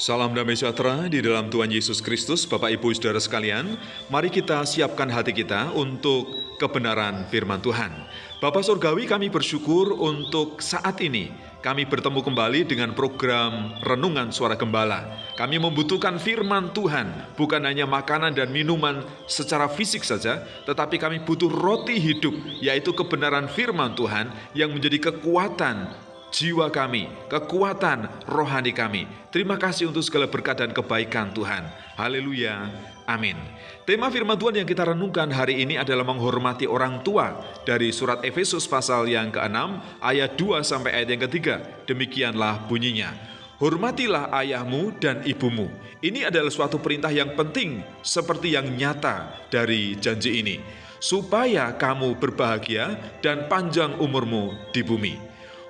Salam damai sejahtera di dalam Tuhan Yesus Kristus, Bapak Ibu Saudara sekalian. Mari kita siapkan hati kita untuk kebenaran firman Tuhan. Bapak Surgawi, kami bersyukur untuk saat ini kami bertemu kembali dengan program Renungan Suara Gembala. Kami membutuhkan firman Tuhan, bukan hanya makanan dan minuman secara fisik saja, tetapi kami butuh roti hidup, yaitu kebenaran firman Tuhan yang menjadi kekuatan jiwa kami, kekuatan rohani kami. Terima kasih untuk segala berkat dan kebaikan Tuhan. Haleluya. Amin. Tema firman Tuhan yang kita renungkan hari ini adalah menghormati orang tua dari surat Efesus pasal yang ke-6 ayat 2 sampai ayat yang ke-3. Demikianlah bunyinya. Hormatilah ayahmu dan ibumu. Ini adalah suatu perintah yang penting seperti yang nyata dari janji ini, supaya kamu berbahagia dan panjang umurmu di bumi.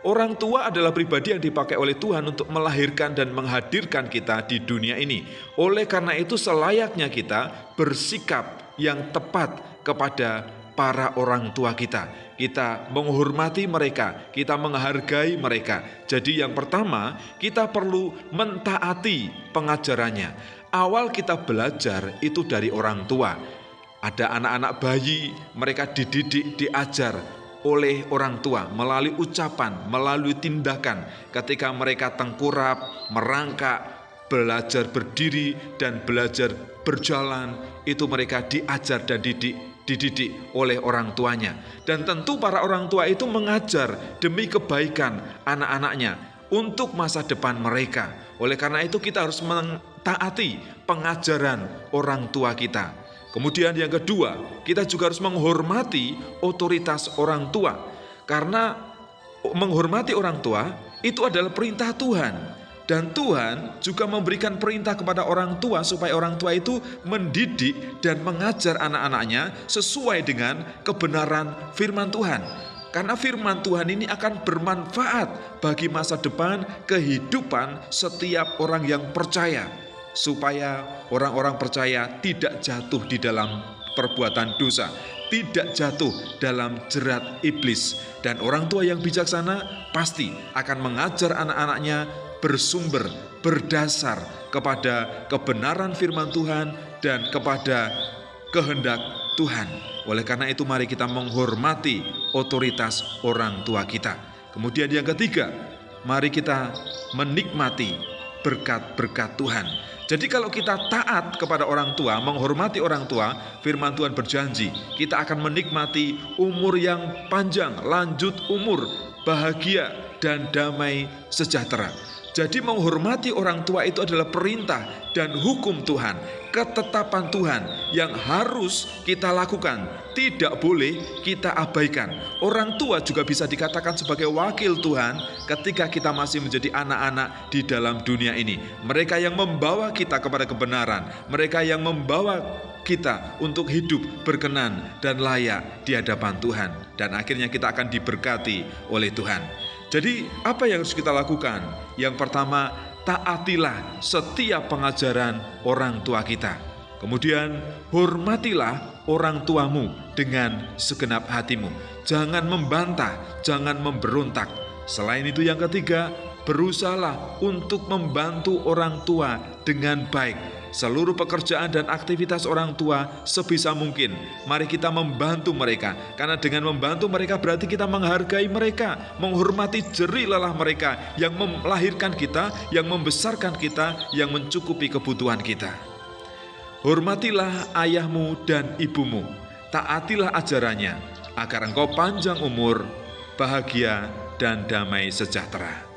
Orang tua adalah pribadi yang dipakai oleh Tuhan untuk melahirkan dan menghadirkan kita di dunia ini. Oleh karena itu selayaknya kita bersikap yang tepat kepada para orang tua kita. Kita menghormati mereka, kita menghargai mereka. Jadi yang pertama, kita perlu mentaati pengajarannya. Awal kita belajar itu dari orang tua. Ada anak-anak bayi, mereka dididik, diajar oleh orang tua melalui ucapan, melalui tindakan. Ketika mereka tengkurap, merangkak, belajar berdiri dan belajar berjalan, itu mereka diajar dan dididik oleh orang tuanya. Dan tentu para orang tua itu mengajar demi kebaikan anak-anaknya untuk masa depan mereka. Oleh karena itu kita harus mentaati pengajaran orang tua kita. Kemudian yang kedua, kita juga harus menghormati otoritas orang tua. Karena menghormati orang tua itu adalah perintah Tuhan. Dan Tuhan juga memberikan perintah kepada orang tua supaya orang tua itu mendidik dan mengajar anak-anaknya sesuai dengan kebenaran firman Tuhan. Karena firman Tuhan ini akan bermanfaat bagi masa depan kehidupan setiap orang yang percaya, supaya orang-orang percaya tidak jatuh di dalam perbuatan dosa, tidak jatuh dalam jerat iblis. Dan orang tua yang bijaksana pasti akan mengajar anak-anaknya bersumber, berdasar kepada kebenaran firman Tuhan dan kepada kehendak Tuhan. Oleh karena itu mari kita menghormati otoritas orang tua kita. Kemudian yang ketiga, mari kita menikmati berkat-berkat Tuhan. Jadi kalau kita taat kepada orang tua, menghormati orang tua, firman Tuhan berjanji, kita akan menikmati umur yang panjang, lanjut umur, bahagia dan damai sejahtera. Jadi menghormati orang tua itu adalah perintah dan hukum Tuhan, ketetapan Tuhan yang harus kita lakukan, tidak boleh kita abaikan. Orang tua juga bisa dikatakan sebagai wakil Tuhan ketika kita masih menjadi anak-anak di dalam dunia ini. Mereka yang membawa kita kepada kebenaran, mereka yang membawa kita untuk hidup berkenan dan layak di hadapan Tuhan. Dan akhirnya kita akan diberkati oleh Tuhan. Jadi apa yang harus kita lakukan? Yang pertama, taatilah setiap pengajaran orang tua kita. Kemudian hormatilah orang tuamu dengan segenap hatimu. Jangan membantah, jangan memberontak. Selain itu yang ketiga, berusahalah untuk membantu orang tua dengan baik. Seluruh pekerjaan dan aktivitas orang tua sebisa mungkin, mari kita membantu mereka. Karena dengan membantu mereka berarti kita menghargai mereka, menghormati jerih lelah mereka yang melahirkan kita, yang membesarkan kita, yang mencukupi kebutuhan kita. Hormatilah ayahmu dan ibumu, taatilah ajarannya, agar engkau panjang umur, bahagia dan damai sejahtera.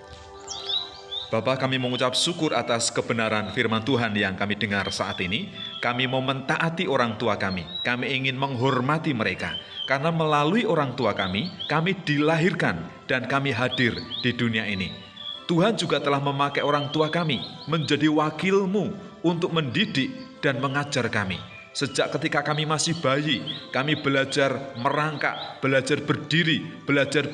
Bapak, kami mengucap syukur atas kebenaran firman Tuhan yang kami dengar saat ini. Kami mau mentaati orang tua kami. Kami ingin menghormati mereka. Karena melalui orang tua kami dilahirkan dan kami hadir di dunia ini. Tuhan juga telah memakai orang tua kami menjadi wakilmu untuk mendidik dan mengajar kami. Sejak ketika kami masih bayi, kami belajar merangkak, belajar berdiri, belajar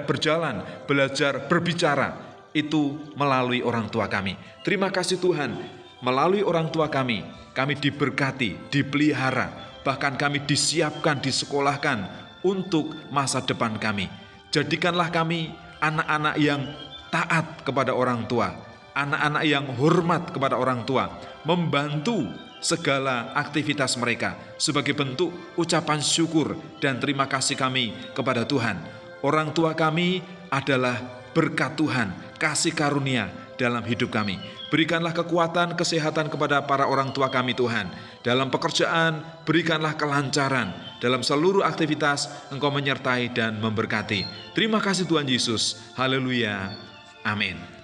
berjalan, belajar berbicara. Itu melalui orang tua kami. Terima kasih Tuhan, melalui orang tua kami diberkati, dipelihara, bahkan kami disiapkan, disekolahkan untuk masa depan kami. Jadikanlah kami anak-anak yang taat kepada orang tua, anak-anak yang hormat kepada orang tua, membantu segala aktivitas mereka sebagai bentuk ucapan syukur dan terima kasih kami kepada Tuhan. Orang tua kami adalah berkat Tuhan, kasih karunia dalam hidup kami. Berikanlah kekuatan, kesehatan kepada para orang tua kami Tuhan. Dalam pekerjaan, berikanlah kelancaran. Dalam seluruh aktivitas, Engkau menyertai dan memberkati. Terima kasih Tuhan Yesus. Haleluya. Amin.